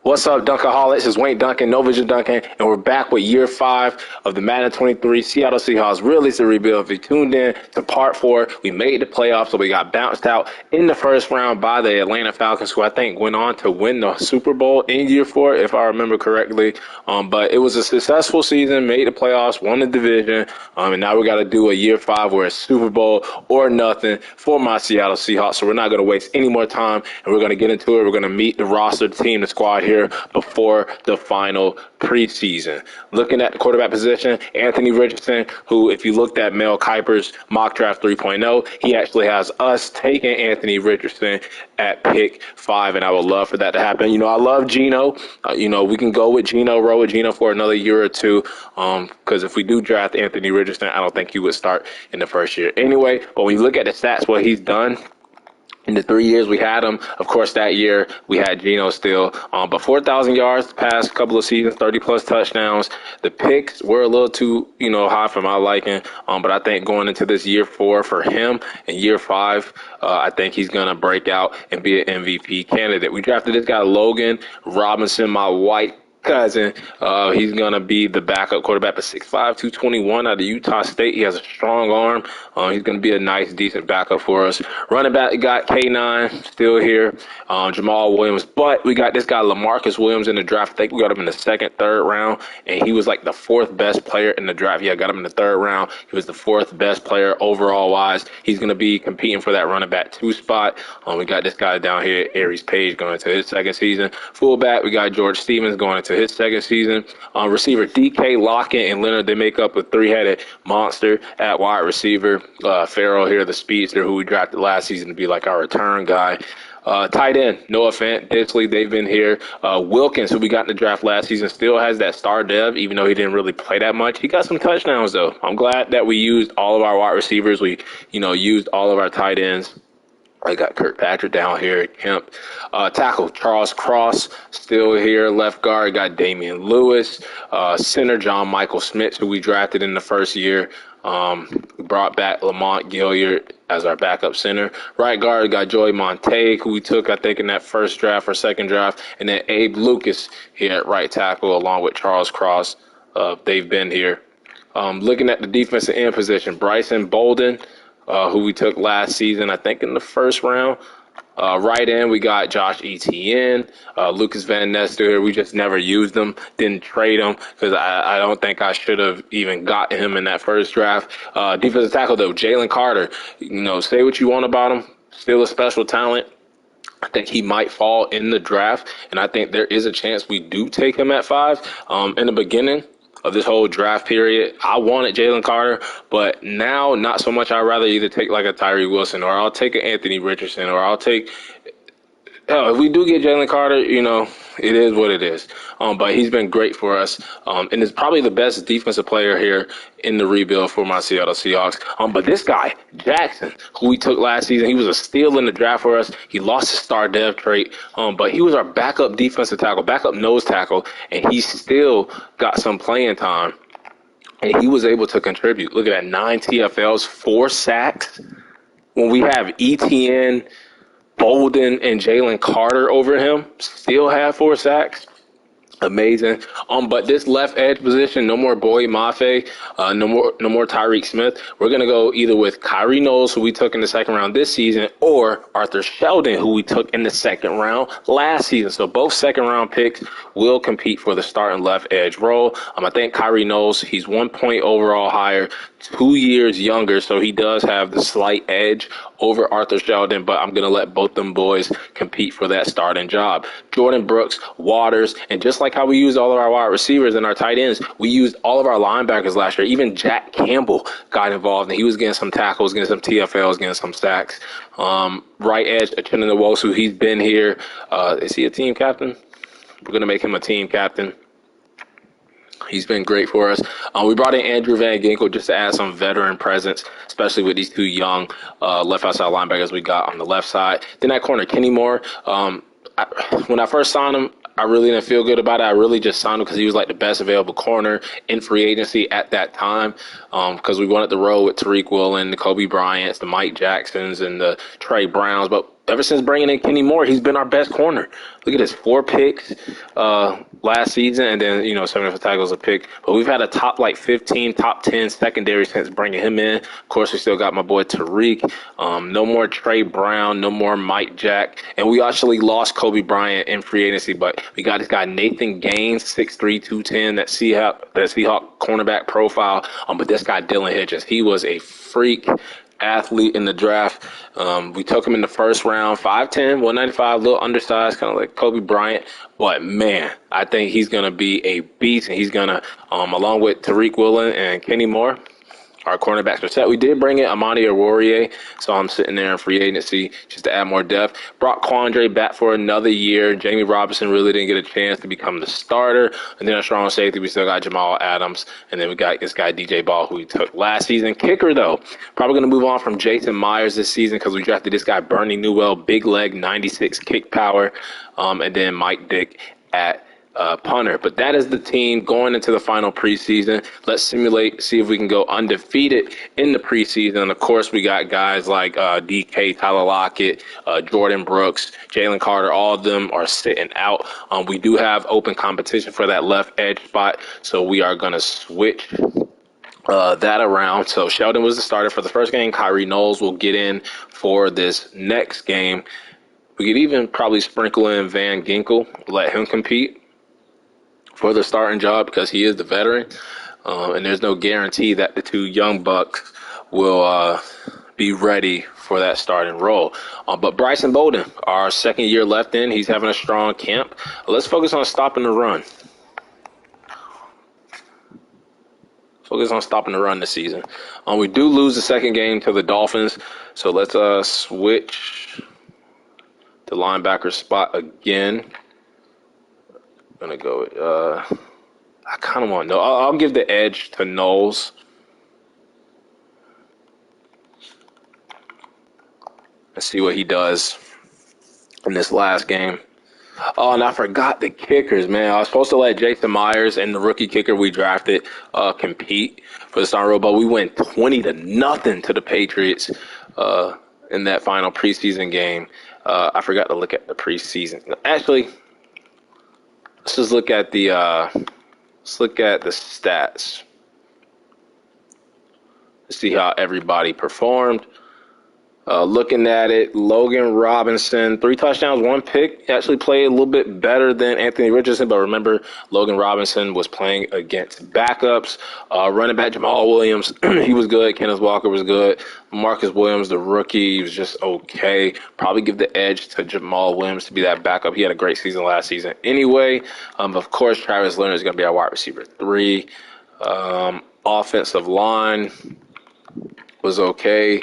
What's up, Dunkaholics? It's Wayne Duncan, No Vision Duncan, and we're back with year 5 of the Madden 23 Seattle Seahawks Really to Rebuild. If you tuned in to part 4, we made the playoffs, so we got bounced out in the first round by the Atlanta Falcons, who I think went on to win the Super Bowl in year 4, if I remember correctly. But it was a successful season, made the playoffs, won the division, and now we got to do a year 5 where it's Super Bowl or nothing for my Seattle Seahawks. So we're not going to waste any more time, and we're going to get into it. We're going to meet the roster, the team, the squad here before the final preseason. Looking at the quarterback position, Anthony Richardson, who, if you looked at Mel Kiper's mock draft 3.0, he actually has us taking Anthony Richardson at pick 5, and I would love for that to happen. I love Geno. We can go with Geno, roll with Geno for another year or two, because if we do draft Anthony Richardson, I don't think he would start in the first year anyway. But when you look at the stats, what he's done in the 3 years we had him, of course, that year we had Geno still. But 4,000 yards the past couple of seasons, 30-plus touchdowns. The picks were a little too, high for my liking. But I think going into this year 4 for him and year 5, I think he's going to break out and be an MVP candidate. We drafted this guy, Logan Robinson, my white cousin. He's going to be the backup quarterback at 6'5", 221 out of Utah State. He has a strong arm. He's going to be a nice, decent backup for us. Running back, we got K9 still here, Jamal Williams. But we got this guy, LaMarcus Williams, in the draft. I think we got him in the second, third round, and he was like the 4th best player in the draft. Yeah, I got him in the 3rd round. He was the 4th best player overall-wise. He's going to be competing for that running back 2 spot. We got this guy down here, Aries Page, going into his 2nd season. Fullback, we got George Stevens going into his 2nd season. Receiver DK, Lockett, and Leonard, they make up a 3-headed monster at wide receiver. Farrell here, the speedster, who we drafted last season to be like our return guy. Tight end, Noah Fant, Disley, they've been here. Wilkins, who we got in the draft last season, still has that star dev, even though he didn't really play that much. He got some touchdowns, though. I'm glad that we used all of our wide receivers. We, used all of our tight ends. I got Kirkpatrick down here, Kemp. Tackle, Charles Cross, still here. Left guard, got Damian Lewis. Center, John Michael Smith, who we drafted in the first year. We brought back Lamont Gilliard as our backup center. Right guard, got Joey Montague, who we took, I think, in that first draft or second draft. And then Abe Lucas here at right tackle, along with Charles Cross. They've been here. Looking at the defensive end position, Bryson Bolden, who we took last season, I think in the 1st round. Right end, we got Josh Etienne, Lucas Van Ness here. We just never used him, didn't trade him because I don't think I should have even got him in that first draft. Defensive tackle, though, Jalen Carter. Say what you want about him. Still a special talent. I think he might fall in the draft, and I think there is a chance we do take him at 5. In the beginning of this whole draft period, I wanted Jalen Carter, but now not so much. I'd rather either take like a Tyree Wilson, or I'll take an Anthony Richardson, or I'll take if we do get Jalen Carter, it is what it is. But he's been great for us, and is probably the best defensive player here in the rebuild for my Seattle Seahawks. But this guy, Jackson, who we took last season, he was a steal in the draft for us. He lost his star dev trait, but he was our backup defensive tackle, backup nose tackle, and he still got some playing time, and he was able to contribute. Look at that, 9 TFLs, 4 sacks. When we have ETN, Bolden, and Jalen Carter over him, still have 4 sacks. Amazing. But this left edge position, no more Boye Mafe, no more Tyreek Smith. We're gonna go either with Kyrie Knowles, who we took in the 2nd round this season, or Arthur Sheldon, who we took in the 2nd round last season. So both 2nd round picks will compete for the starting left edge role. I think Kyrie Knowles, he's 1 point overall higher, 2 years younger, so he does have the slight edge over Arthur Sheldon, but I'm going to let both them boys compete for that starting job. Jordan Brooks, Waters, and just like how we used all of our wide receivers and our tight ends, we used all of our linebackers last year. Even Jack Campbell got involved, and he was getting some tackles, getting some TFLs, getting some sacks. Right edge, Uchenna Nwosu, he's been here. Is he a team captain? We're going to make him a team captain. He's been great for us. We brought in Andrew Van Ginkel just to add some veteran presence, especially with these 2 young left outside linebackers we got on the left side. Then at corner, Kenny Moore. When I first signed him, I really didn't feel good about it. I really just signed him because he was like the best available corner in free agency at that time, because we wanted to roll with Tariq Woolen, the Kobe Bryants, the Mike Jacksons, and the Trey Browns. But ever since bringing in Kenny Moore, he's been our best corner. Look at his 4 picks last season, and then 75 tackles a pick. But we've had a top 15, top 10 secondary since bringing him in. Of course, we still got my boy Tariq. No more Trey Brown, no more Mike Jack, and we actually lost Kobe Bryant in free agency. But we got this guy Nathan Gaines, 6'3", 210, that Seahawk cornerback profile. But this guy Dylan Hitchens, he was a freak athlete in the draft. We took him in the first round, 5'10", 195, a little undersized, kind of like Kobe Bryant. But, man, I think he's going to be a beast, and he's going to, along with Tariq Woolen and Kenny Moore, our cornerbacks are set. We did bring in Amani Oruwariye, so I'm sitting there in free agency just to add more depth. Brought Quandre back for another year. Jamie Robinson really didn't get a chance to become the starter. And then a strong safety, we still got Jamal Adams. And then we got this guy DJ Ball, who we took last season. Kicker, though, probably going to move on from Jason Myers this season because we drafted this guy Bernie Newell, big leg, 96 kick power, and then Mike Dick at punter. But that is the team going into the final preseason. Let's simulate, see if we can go undefeated in the preseason. And of course, we got guys like DK, Tyler Lockett, Jordan Brooks, Jalen Carter. All of them are sitting out. We do have open competition for that left edge spot, so we are going to switch that around. So Sheldon was the starter for the first game. Kyrie Knowles will get in for this next game. We could even probably sprinkle in Van Ginkel, let him compete for the starting job because he is the veteran, and there's no guarantee that the 2 young bucks will be ready for that starting role. But Bryson Bolden, our second year left in, he's having a strong camp. Let's focus on stopping the run. Focus on stopping the run this season. We do lose the second game to the Dolphins, so let's switch the linebacker spot again. Gonna go. I kind of want to know. I'll give the edge to Knowles. Let's see what he does in this last game. Oh, and I forgot the kickers, man. I was supposed to let Jason Myers and the rookie kicker we drafted compete for the starting role, but we went 20-0 to the Patriots in that final preseason game. I forgot to look at the preseason. Actually, let's just look at the stats. Let's see how everybody performed. Looking at it, Logan Robinson, 3 touchdowns, 1 pick. He actually played a little bit better than Anthony Richardson, but remember, Logan Robinson was playing against backups. Running back Jamal Williams, he was good. Kenneth Walker was good. Marcus Williams, the rookie, he was just okay. Probably give the edge to Jamal Williams to be that backup. He had a great season last season anyway. Of course, Travis Leonard is going to be our wide receiver 3. Offensive line was okay.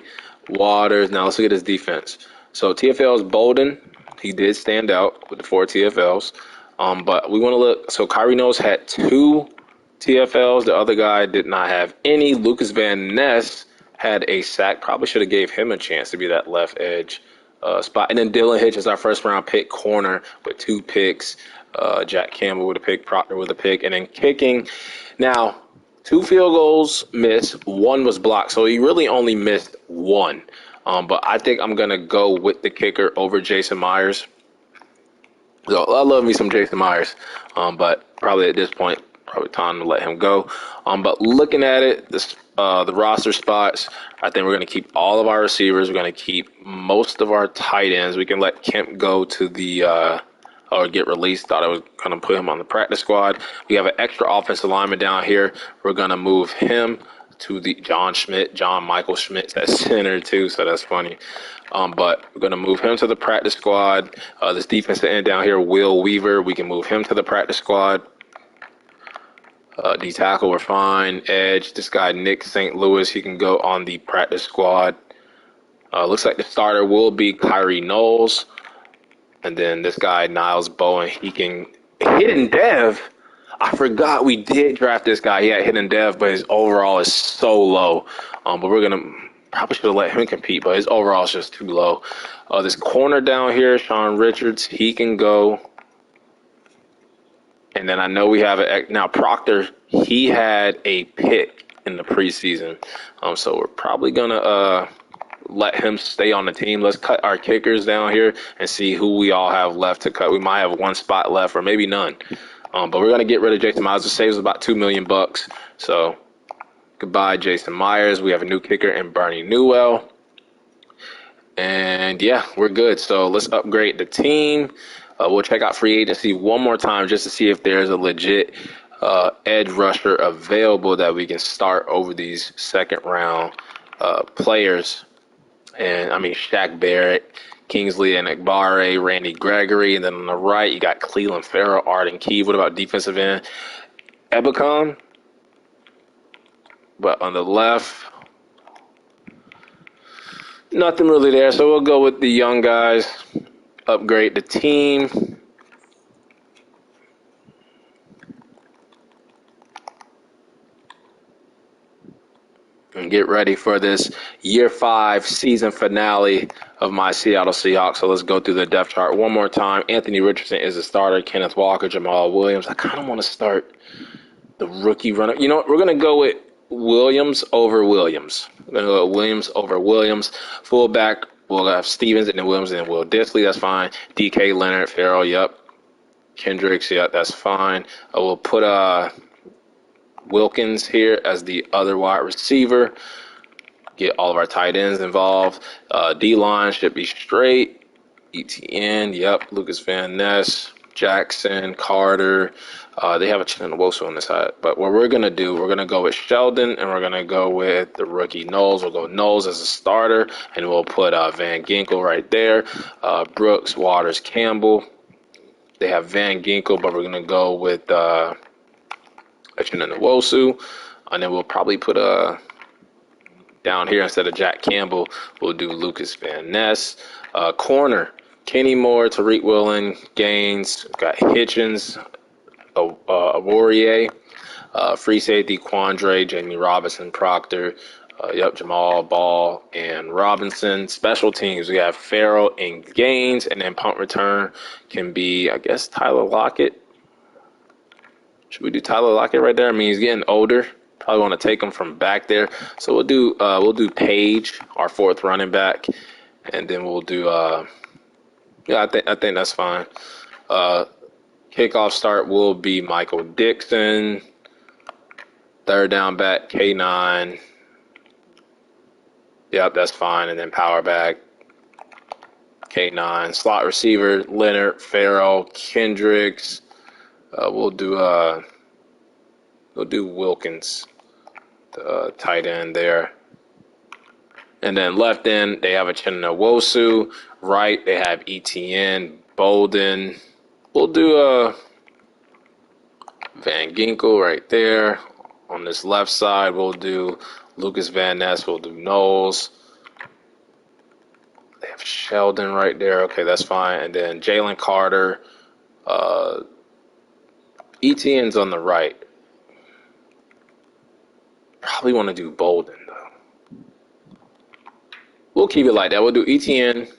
Waters. Now let's look at his defense. So TFL's Bolden, he did stand out with the 4 TFLs. But we want to look. So Kyrie Knowles had 2 TFLs. The other guy did not have any. Lucas Van Ness had a sack. Probably should have gave him a chance to be that left edge spot. And then Dylan Hitch is our first round pick corner with 2 picks. Jack Campbell with a pick, Proctor with a pick, and then kicking. Now, 2 field goals missed, 1 was blocked, so he really only missed 1. But I think I'm going to go with the kicker over Jason Myers. So I love me some Jason Myers, but probably at this point, probably time to let him go. But looking at it, the roster spots, I think we're going to keep all of our receivers. We're going to keep most of our tight ends. We can let Kemp go to the or get released. Thought I was going to put him on the practice squad. We have an extra offensive lineman down here. We're going to move him to the John Michael Schmidt at center too, so that's funny. But we're going to move him to the practice squad. This defensive end down here, Will Weaver, we can move him to the practice squad. D tackle, we're fine. Edge, this guy Nick St. Louis, he can go on the practice squad. Looks like the starter will be Kyrie Knowles. And then this guy, Niles Bowen, he can hidden dev. I forgot we did draft this guy. He had hidden dev, but his overall is so low. But we're going to probably should have let him compete, but his overall is just too low. This corner down here, Sean Richards, he can go. And then I know we have now Proctor, he had a pick in the preseason. So we're probably going to let him stay on the team. Let's cut our kickers down here and see who we all have left to cut. We might have one spot left or maybe none. But we're going to get rid of Jason Myers. It saves about $2 million. So goodbye, Jason Myers. We have a new kicker in Bernie Newell. And yeah, we're good. So let's upgrade the team. We'll check out free agency one more time just to see if there's a legit edge rusher available that we can start over these second round players. And I mean, Shaq Barrett, Kingsley and Ekbare, Randy Gregory. And then on the right, you got Cleveland Farrell, Arden Key. What about defensive end? Ebicon. But on the left, nothing really there. So we'll go with the young guys, upgrade the team. And get ready for this year 5 season finale of my Seattle Seahawks. So let's go through the depth chart one more time. Anthony Richardson is a starter. Kenneth Walker, Jamal Williams. I kind of want to start the rookie runner. You know what? We're going to go with Williams over Williams. We're going to go with Williams over Williams. Fullback, we'll have Stevens and then Williams and then Will Disley. That's fine. DK, Leonard, Farrell, yep. Kendricks, yep, that's fine. We'll put Wilkins here as the other wide receiver. Get all of our tight ends involved. D-line should be straight. ETN, yep. Lucas Van Ness, Jackson, Carter. They have a Chinonwosu on this side. But what we're going to do, we're going to go with Sheldon, and we're going to go with the rookie Knowles. We'll go Knowles as a starter, and we'll put Van Ginkel right there. Brooks, Waters, Campbell. They have Van Ginkel, but we're going to go with Chinonwosu. And then we'll probably put down here instead of Jack Campbell, we'll do Lucas Van Ness. Corner, Kenny Moore, Tariq Woolen, Gaines, got Hitchens, Warrior, free safety, Quandre, Jamie Robinson, Proctor, Jamal Ball, and Robinson. Special teams, we have Farrell and Gaines, and then punt return can be, I guess, Tyler Lockett. Should we do Tyler Lockett right there? I mean, he's getting older. Probably want to take him from back there. So we'll do Page, our 4th running back, and then we'll do I think that's fine. Kickoff start will be Michael Dixon. 3rd down back, K9. Yep, that's fine. And then power back, K9. Slot receiver, Leonard, Farrell, Kendricks. We'll do Wilkins, the tight end there. And then left end, they have a Chinonwosu. Right, they have ETN, Bolden. We'll do Van Ginkel right there. On this left side, we'll do Lucas Van Ness. We'll do Knowles. They have Sheldon right there. Okay, that's fine. And then Jalen Carter. ETN's on the right. Probably want to do Bolden, though. We'll keep it like that. We'll do ETN,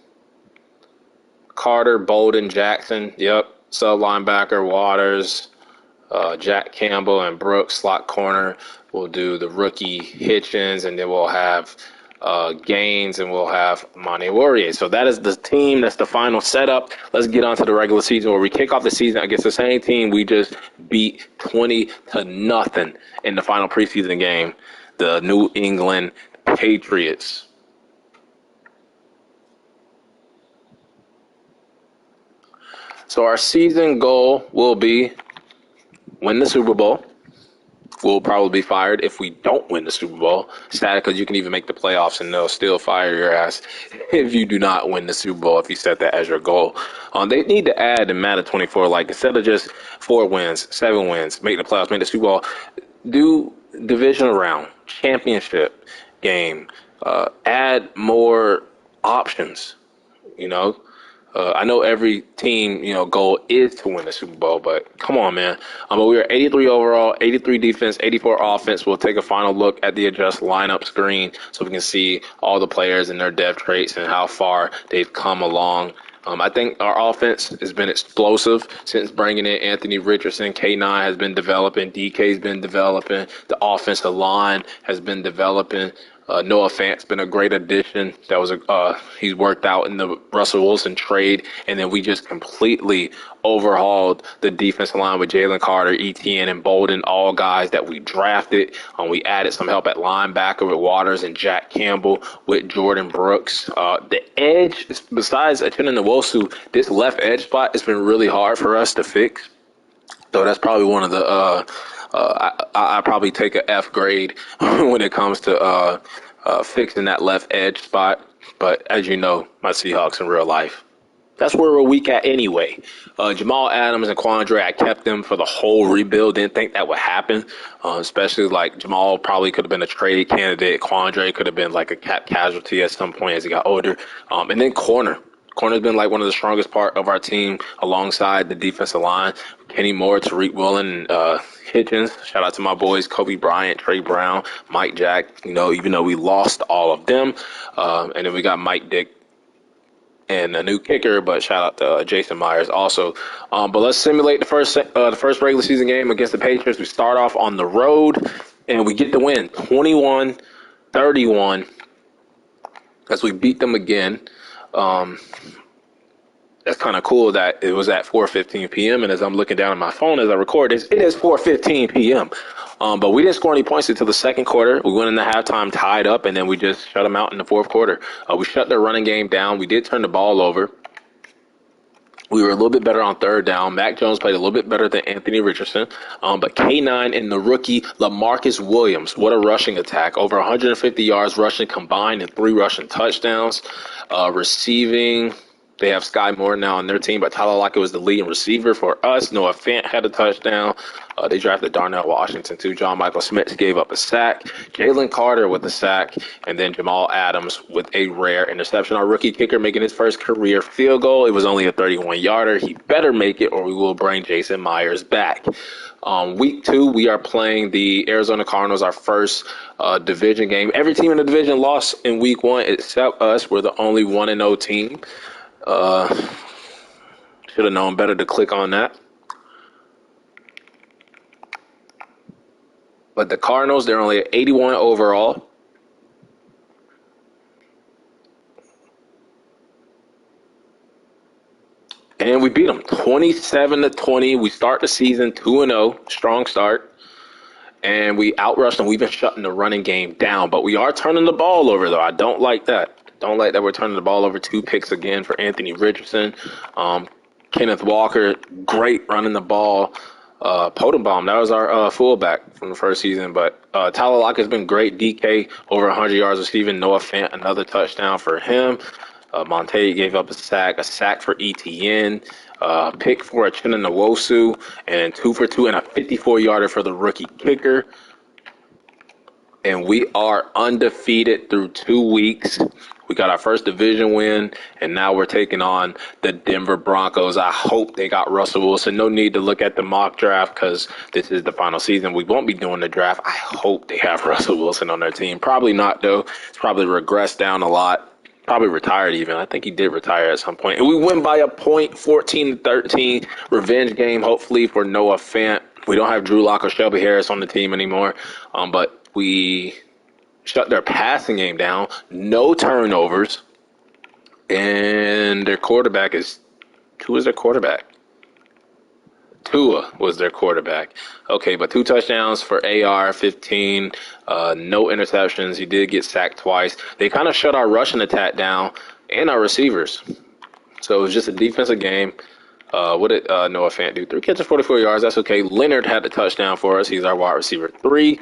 Carter, Bolden, Jackson. Yep. Sub linebacker, Waters, Jack Campbell, and Brooks, slot corner. We'll do the rookie Hitchens, and then we'll have Gaines, and we'll have Monte Warrior. So that is the team. That's the final setup. Let's get on to the regular season where we kick off the season against the same team we just beat 20-0 in the final preseason game, the New England Patriots. So our season goal will be win the Super Bowl. We'll probably be fired if we don't win the Super Bowl. Sad, because you can even make the playoffs and they'll still fire your ass if you do not win the Super Bowl, if you set that as your goal. They need to add in Madden 24, like instead of just 4 wins, 7 wins, make the playoffs, make the Super Bowl, do divisional round, championship game, add more options, you know. I know every team, goal is to win the Super Bowl, but come on, man. But we are 83 overall, 83 defense, 84 offense. We'll take a final look at the adjust lineup screen so we can see all the players and their depth traits and how far they've come along. I think our offense has been explosive since bringing in Anthony Richardson. K9 has been developing. DK's been developing. The offensive line has been developing. Noah Fant's been a great addition. That was he's worked out in the Russell Wilson trade, and then we just completely overhauled the defensive line with Jalen Carter, ETN, and Bolden, all guys that we drafted. We added some help at linebacker with Waters and Jack Campbell with Jordan Brooks. The edge, besides Achena Nwosu, this left edge spot has been really hard for us to fix. So that's probably one of the I probably take a F grade when it comes to fixing that left edge spot. But as you know, my Seahawks in real life, that's where we're weak at anyway. Jamal Adams and Quandre, I kept them for the whole rebuild. Didn't think that would happen, especially like Jamal probably could have been a trade candidate. Quandre could have been like a cap casualty at some point as he got older. And then corner. Corner's been like one of the strongest part of our team alongside the defensive line. Kenny Moore, Tariq Woolen, Hitchens. Shout out to my boys, Kobe Bryant, Trey Brown, Mike Jack. You know, even though we lost all of them. And then we got Mike Dick and a new kicker, but shout out to Jason Myers also. But let's simulate the first regular season game against the Patriots. We start off on the road, and we get the win, 21-31, as we beat them again. That's kind of cool that it was at 4:15 p.m. And as I'm looking down at my phone as I record this, it is 4:15 p.m. But we didn't score any points until the second quarter. We went into halftime tied up, and then we just shut them out in the fourth quarter. We shut their running game down. We did turn the ball over. We were a little bit better on third down. Mac Jones played a little bit better than Anthony Richardson. But K9 and the rookie LaMarcus Williams, what a rushing attack. Over 150 yards rushing combined and 3 rushing touchdowns. Receiving, they have Sky Moore now on their team, but Tyler Lockett was the leading receiver for us. Noah Fant had a touchdown. They drafted Darnell Washington, too. John Michael Smith gave up a sack. Jalen Carter with a sack. And then Jamal Adams with a rare interception. Our rookie kicker making his first career field goal. It was only a 31-yarder. He better make it or we will bring Jason Myers back. Week 2, we are playing the Arizona Cardinals, our first division game. Every team in the division lost in week 1 except us. We're the only 1-0 team. Should have known better to click on that. But the Cardinals, they're only at 81 overall. And we beat them 27-20. We start the season 2-0, strong start. And we outrushed them. We've been shutting the running game down. But we are turning the ball over, though. I don't like that. Don't like that we're turning the ball over. 2 picks again for Anthony Richardson. Kenneth Walker, great running the ball. Potenbaum, that was our fullback from the first season. But Tyler Lockett has been great. DK, over 100 yards receiving. Noah Fant, another touchdown for him. Monte gave up a sack for ETN. Pick for Achena Nwosu, and 2 for 2 and a 54-yarder for the rookie kicker. And we are undefeated through 2 weeks. We got our first division win, and now we're taking on the Denver Broncos. I hope they got Russell Wilson. No need to look at the mock draft because this is the final season. We won't be doing the draft. I hope they have Russell Wilson on their team. Probably not, though. It's probably regressed down a lot. Probably retired even. I think he did retire at some point. And we win by a point, 14-13. Revenge game, hopefully, for Noah Fant. We don't have Drew Lock or Shelby Harris on the team anymore, but we shut their passing game down, no turnovers, and their quarterback is – who is their quarterback? Tua was their quarterback. Okay, but 2 touchdowns for AR, 15, no interceptions. He did get sacked twice. They kind of shut our rushing attack down and our receivers. So it was just a defensive game. What did Noah Fant do? 3 catches, 44 yards. That's okay. Leonard had the touchdown for us. He's our wide receiver 3.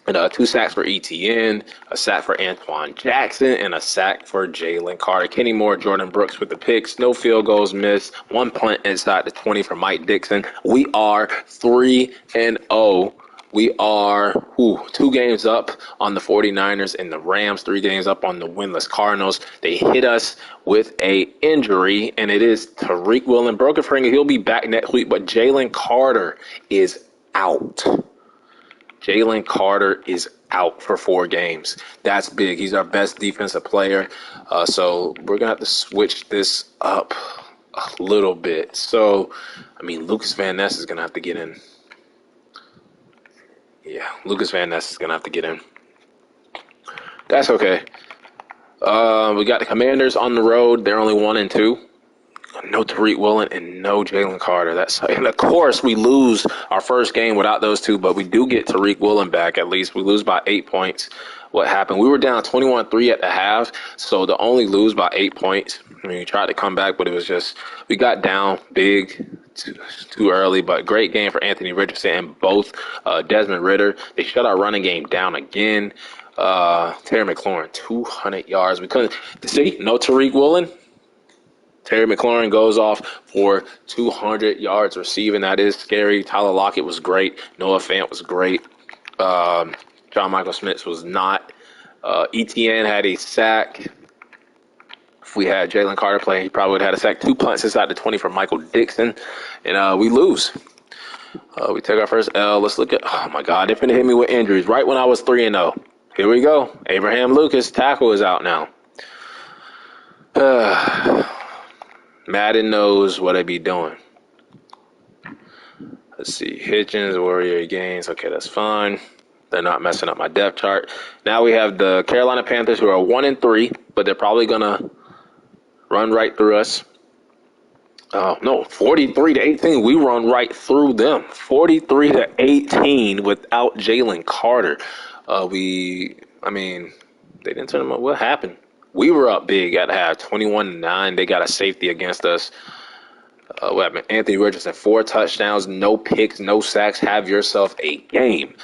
And 2 sacks for ETN, a sack for Antoine Jackson, and a sack for Jalen Carter. Kenny Moore, Jordan Brooks with the picks. No field goals missed. 1 punt inside the 20 for Mike Dixon. We are 3-0. We are 2 games up on the 49ers and the Rams, 3 games up on the winless Cardinals. They hit us with a injury, and it is Tariq Woolen, broken finger. He'll be back next week, but Jalen Carter is out. Jalen Carter is out for 4 games. That's big. He's our best defensive player. So we're going to have to switch this up a little bit. So, I mean, Lucas Van Ness is going to have to get in. Yeah, Lucas Van Ness is going to have to get in. That's okay. We got the Commanders on the road. They're only 1-2. No Tariq Woolen and no Jalen Carter. And of course we lose our first game without those two, but we do get Tariq Woolen back at least. We lose by 8 points. What happened? We were down 21-3 at the half, so to only lose by 8 points. I mean, we tried to come back, but it was just we got down big too early. But great game for Anthony Richardson and both Desmond Ridder. They shut our running game down again. Terry McLaurin, 200 yards. We couldn't see no Tariq Woolen. Terry McLaurin goes off for 200 yards receiving. That is scary. Tyler Lockett was great. Noah Fant was great. John Michael Schmitz was not. ETN had a sack. If we had Jalen Carter playing, he probably would have had a sack. 2 punts inside the 20 from Michael Dixon. And we lose. We take our first L. Let's look at, oh my God, they're finna hit me with injuries right when I was 3-0. Here we go. Abraham Lucas, tackle is out now. Madden knows what I be doing. Let's see. Hitchens, Warrior Gaines. Okay, that's fine. They're not messing up my depth chart. Now we have the Carolina Panthers who are 1-3, but they're probably going to run right through us. No, 43-18. We run right through them. 43-18 without Jalen Carter. They didn't turn them up. What happened? We were up big at half, 21-9. They got a safety against us. What happened? Anthony Richardson, 4 touchdowns, no picks, no sacks. Have yourself a game.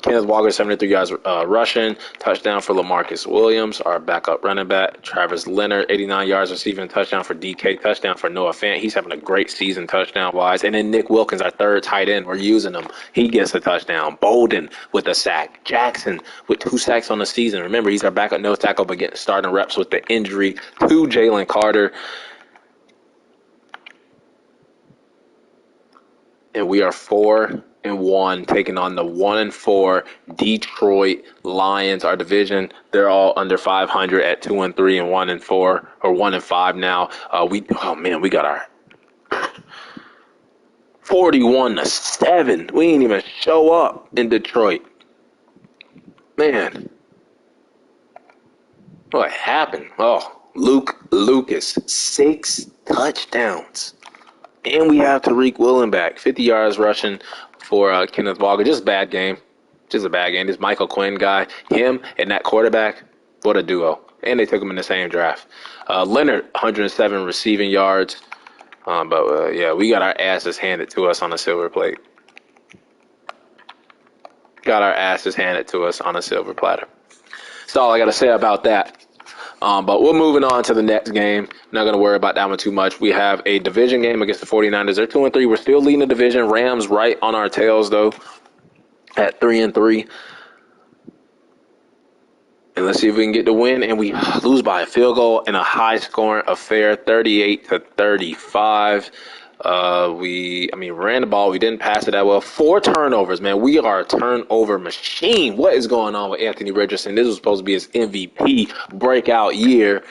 Kenneth Walker, 73 yards rushing. Touchdown for LaMarcus Williams, our backup running back. Travis Leonard, 89 yards receiving. Touchdown for DK. Touchdown for Noah Fant. He's having a great season touchdown-wise. And then Nick Wilkins, our third tight end. We're using him. He gets a touchdown. Bolden with a sack. Jackson with 2 sacks on the season. Remember, he's our backup nose tackle, but getting starting reps with the injury to Jalen Carter. And we are 4-1, taking on the 1-4 Detroit Lions. Our division, they're all under 500 at 2-3 and 1-4 or 1-5 now. We got our 41-7. We didn't even show up in Detroit. Man, what happened? Oh, Luke Lucas, 6 touchdowns. And we have Tariq Woolen back. 50 yards rushing for Kenneth Walker. Just a bad game. Just a bad game. This Michael Quinn guy, him and that quarterback, what a duo. And they took him in the same draft. Leonard, 107 receiving yards. We got our asses handed to us on a silver plate. Got our asses handed to us on a silver platter. That's all I got to say about that. But we're moving on to the next game. Not going to worry about that one too much. We have a division game against the 49ers. They're 2-3. We're still leading the division. Rams right on our tails, though, at 3-3. And let's see if we can get the win. And we lose by a field goal in a high-scoring affair, 38-35. Ran the ball. We didn't pass it that well. 4 turnovers, man. We are a turnover machine. What is going on with Anthony Richardson? This was supposed to be his MVP breakout year,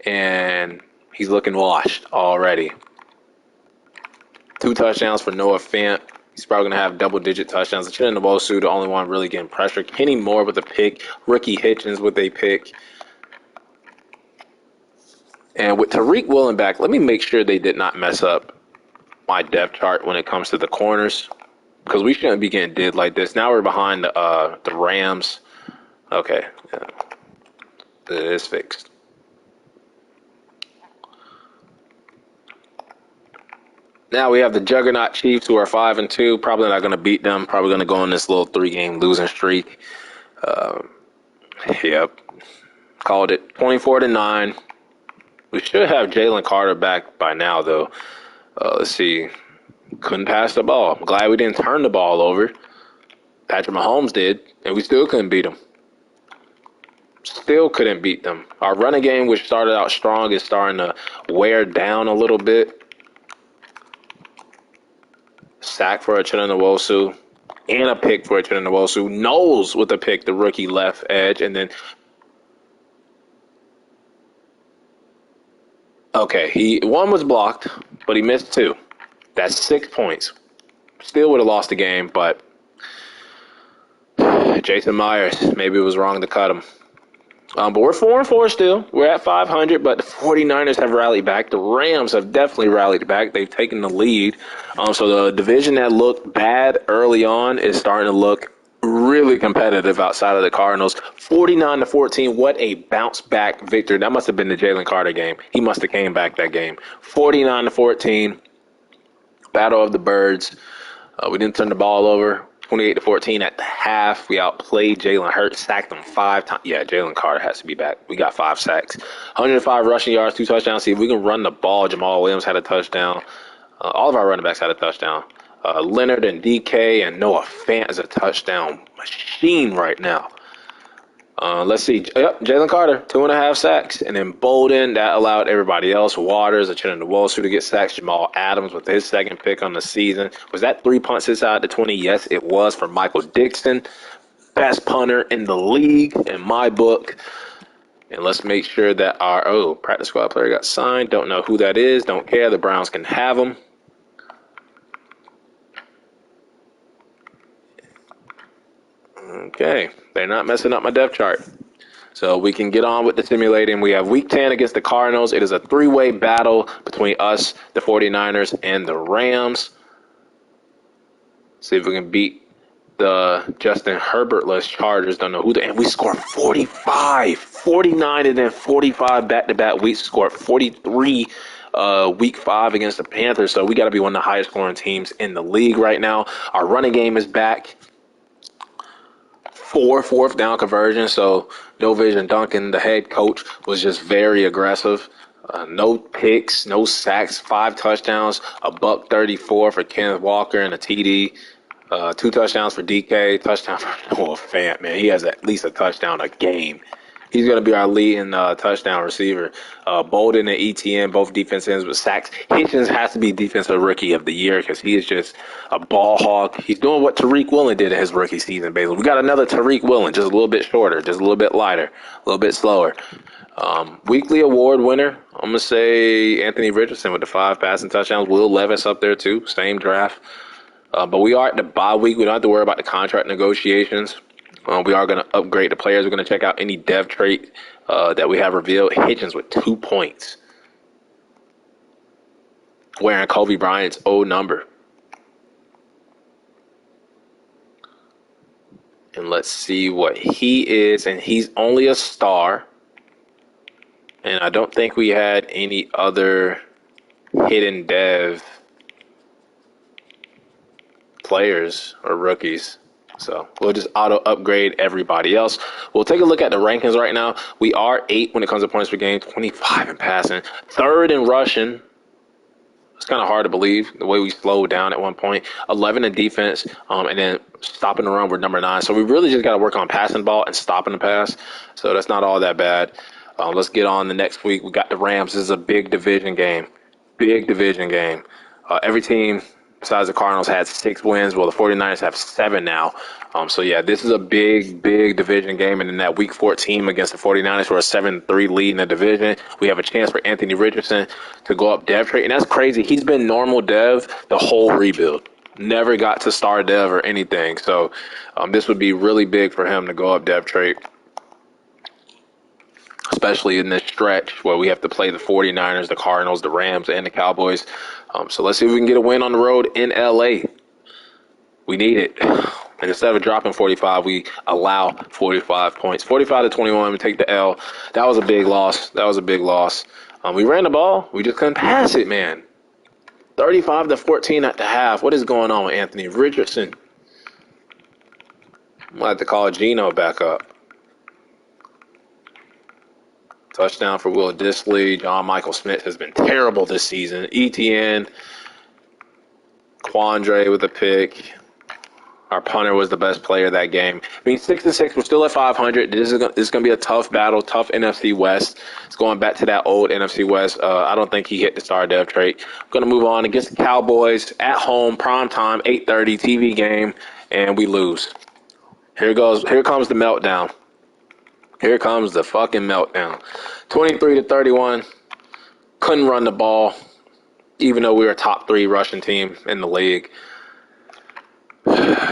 and he's looking washed already. 2 touchdowns for Noah Fant. He's probably going to have double-digit touchdowns. Chinna Nwosu, the only one really getting pressure. Kenny Moore with a pick. Ricky Hitchens with a pick. And with Tariq Woolen back, let me make sure they did not mess up my depth chart when it comes to the corners, because we shouldn't be getting did like this. Now we're behind the Rams. Okay, yeah. It is fixed. Now we have the Juggernaut Chiefs, who are 5-2. Probably not going to beat them. Probably going to go on this little 3-game losing streak. Yep, called it 24-9. We should have Jalen Carter back by now, though. Let's see. Couldn't pass the ball. I'm glad we didn't turn the ball over. Patrick Mahomes did, and we still couldn't beat them. Still couldn't beat them. Our running game, which started out strong, is starting to wear down a little bit. Sack for Chinna Nwosu and a pick for Chinna Nwosu. Knowles with a pick, the rookie left edge, and then one was blocked, but he missed 2. That's 6 points. Still would have lost the game, but Jason Myers, maybe it was wrong to cut him. But we're 4-4 still. We're at 500, but the 49ers have rallied back. The Rams have definitely rallied back. They've taken the lead. So the division that looked bad early on is starting to look really competitive outside of the Cardinals. 49-14. What a bounce back victory. That must have been the Jalen Carter game. He must have came back that game. 49-14. Battle of the Birds. We didn't turn the ball over. 28-14 at the half. We outplayed Jalen Hurts, sacked him 5 times. Yeah, Jalen Carter has to be back. We got 5 sacks. 105 rushing yards, 2 touchdowns. See if we can run the ball. Jamal Williams had a touchdown. All of our running backs had a touchdown. Leonard and DK and Noah Fant is a touchdown machine right now. Let's see. Yep, Jalen Carter, 2.5 sacks. And then Bolden, that allowed everybody else. Waters, Achena Nwosu to get sacks. Jamal Adams with his second pick on the season. Was that 3 punts inside the 20? Yes, it was for Michael Dixon. Best punter in the league in my book. And let's make sure that our, practice squad player got signed. Don't know who that is. Don't care. The Browns can have him. Okay, they're not messing up my depth chart. So we can get on with the simulating. We have week 10 against the Cardinals. It is a 3-way battle between us, the 49ers, and the Rams. See if we can beat the Justin Herbert-less Chargers. Don't know who and we scored 45, 49, and then 45 back-to-back weeks. Scored 43 week 5 against the Panthers. So we got to be one of the highest scoring teams in the league right now. Our running game is back. 4 fourth down conversions. So Novision Duncan, the head coach, was just very aggressive. No picks, no sacks, 5 touchdowns, a $134 for Kenneth Walker and a TD. 2 touchdowns for DK, touchdown for Noah Fant. Man, he has at least a touchdown a game. He's going to be our leading touchdown receiver. Bolden and ETN, both defense ends with sacks. Hitchens has to be defensive rookie of the year because he is just a ball hog. He's doing what Tariq Woolen did in his rookie season, basically. We got another Tariq Woolen, just a little bit shorter, just a little bit lighter, a little bit slower. Weekly award winner, I'm going to say Anthony Richardson with the 5 passing touchdowns. Will Levis up there, too. Same draft. But we are at the bye week. We don't have to worry about the contract negotiations. We are going to upgrade the players. We're going to check out any dev trait that we have revealed. Hitchens with 2 points. Wearing Kobe Bryant's old number. And let's see what he is. And he's only a star. And I don't think we had any other hidden dev players or rookies. So we'll just auto upgrade everybody else. We'll take a look at the rankings right now. We are 8 when it comes to points per game, 25 in passing, 3rd in rushing. It's kind of hard to believe the way we slowed down at one point. 11 in defense, and then stopping the run, we're number 9. So we really just got to work on passing the ball and stopping the pass. So that's not all that bad. Let's get on the next week. We got the Rams. This is a big division game. Big division game. Every team besides the Cardinals had 6 wins. Well, the 49ers have 7 now. So, yeah, this is a big, big division game. And in that Week 14 against the 49ers, we're a 7-3 lead in the division. We have a chance for Anthony Richardson to go up dev trade. And that's crazy. He's been normal dev the whole rebuild. Never got to star dev or anything. So, this would be really big for him to go up dev trade, especially in this stretch where we have to play the 49ers, the Cardinals, the Rams, and the Cowboys. So let's see if we can get a win on the road in L.A. We need it. And instead of dropping 45, we allow 45 points. 45-21, we take the L. That was a big loss. We ran the ball. We just couldn't pass it, man. 35-14 at the half. What is going on with Anthony Richardson? I'm going to have to call Gino back up. Touchdown for Will Dissly. John Michael Smith has been terrible this season. ETN. Quandre with a pick. Our punter was the best player that game. I mean, 6-6. We're still at 500. This is going to be a tough battle, tough NFC West. It's going back to that old NFC West. I don't think he hit the star dev trait. I'm going to move on against the Cowboys at home, prime time, 8:30 TV game, and we lose. Here comes the meltdown. Here comes the fucking meltdown. 23-31. Couldn't run the ball, even though we were a top 3 rushing team in the league.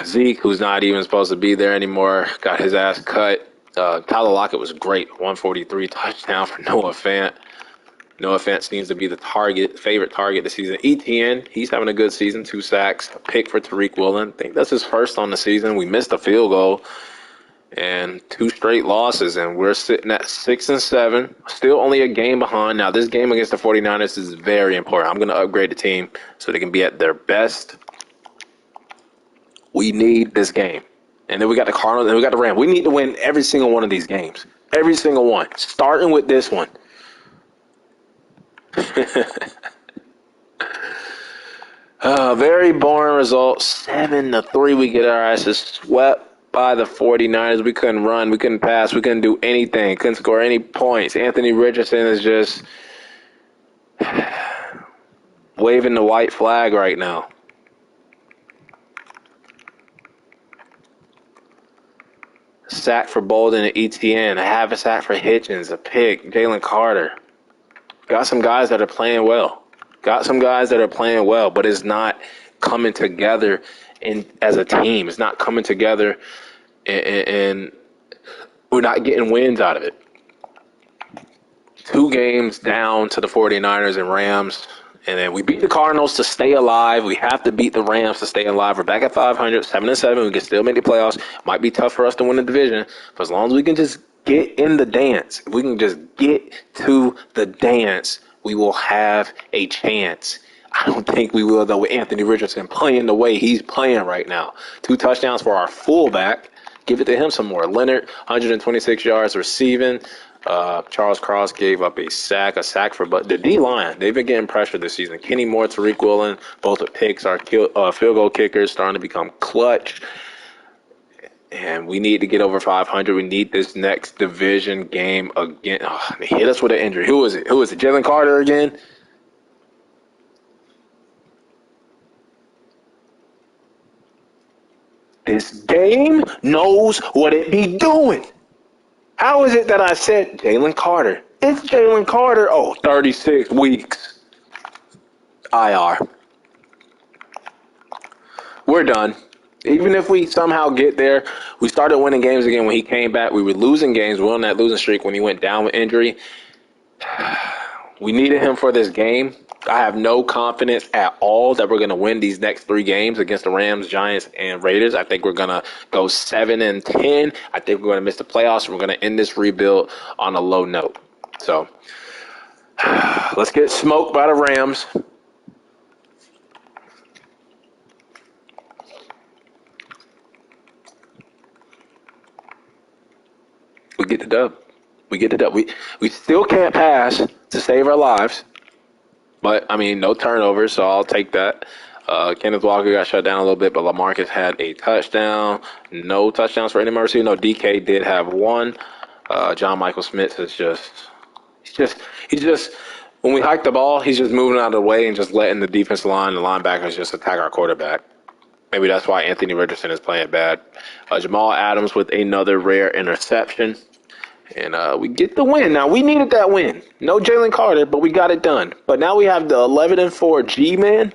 Zeke, who's not even supposed to be there anymore, got his ass cut. Tyler Lockett was great. 143 touchdown for Noah Fant. Noah Fant seems to be the favorite target this season. ETN, he's having a good season. 2 sacks, a pick for Tariq Woolen. I think that's his first on the season. We missed a field goal and 2 straight losses, and we're sitting at 6-7. Still only a game behind. Now, this game against the 49ers is very important. I'm going to upgrade the team so they can be at their best. We need this game. And then we got the Cardinals, and we got the Rams. We need to win every single one of these games. Every single one. Starting with this one. Very boring results. 7-3. We get our asses swept by the 49ers. We couldn't run. We couldn't pass. We couldn't do anything. Couldn't score any points. Anthony Richardson is just waving the white flag right now. Sack for Bolden and ETN. A half a sack for Hitchens. A pick. Jalen Carter. Got some guys that are playing well. But it's not coming together as a team. It's not coming together, and we're not getting wins out of it. 2 games down to the 49ers and Rams. And then we beat the Cardinals to stay alive. We have to beat the Rams to stay alive. We're back at 500, 7-7. We can still make the playoffs. Might be tough for us to win the division. But as long as we can just get in the dance, if we can just get to the dance, we will have a chance. I don't think we will, though, with Anthony Richardson playing the way he's playing right now. 2 touchdowns for our fullback. Give it to him some more. Leonard, 126 yards receiving. Charles Cross gave up a sack for the D-line. They've been getting pressure this season. Kenny Moore, Tariq Woolen, both with picks. Our field goal kickers starting to become clutch. And we need to get over 500. We need this next division game again. Oh, they hit us with an injury. Who is it? Jalen Carter again? This game knows what it be doing. How is it that I said Jalen Carter? It's Jalen Carter. Oh, 36 weeks. IR. We're done. Even if we somehow get there, we started winning games again when he came back. We were losing games. We were on that losing streak when he went down with injury. We needed him for this game. I have no confidence at all that we're going to win these next 3 games against the Rams, Giants, and Raiders. I think we're going to go 7-10. I think we're going to miss the playoffs. We're going to end this rebuild on a low note. So let's get smoked by the Rams. We get the dub. We still can't pass to save our lives. But, I mean, no turnovers, so I'll take that. Kenneth Walker got shut down a little bit, but LaMarcus had a touchdown. No touchdowns for any receiver. No, DK did have 1. John Michael Smith is he's just, when we hike the ball, he's just moving out of the way and just letting the defensive line, the linebackers just attack our quarterback. Maybe that's why Anthony Richardson is playing bad. Jamal Adams with another rare interception. And we get the win. Now, we needed that win. No Jalen Carter, but we got it done. But now we have the 11-4 G-Man.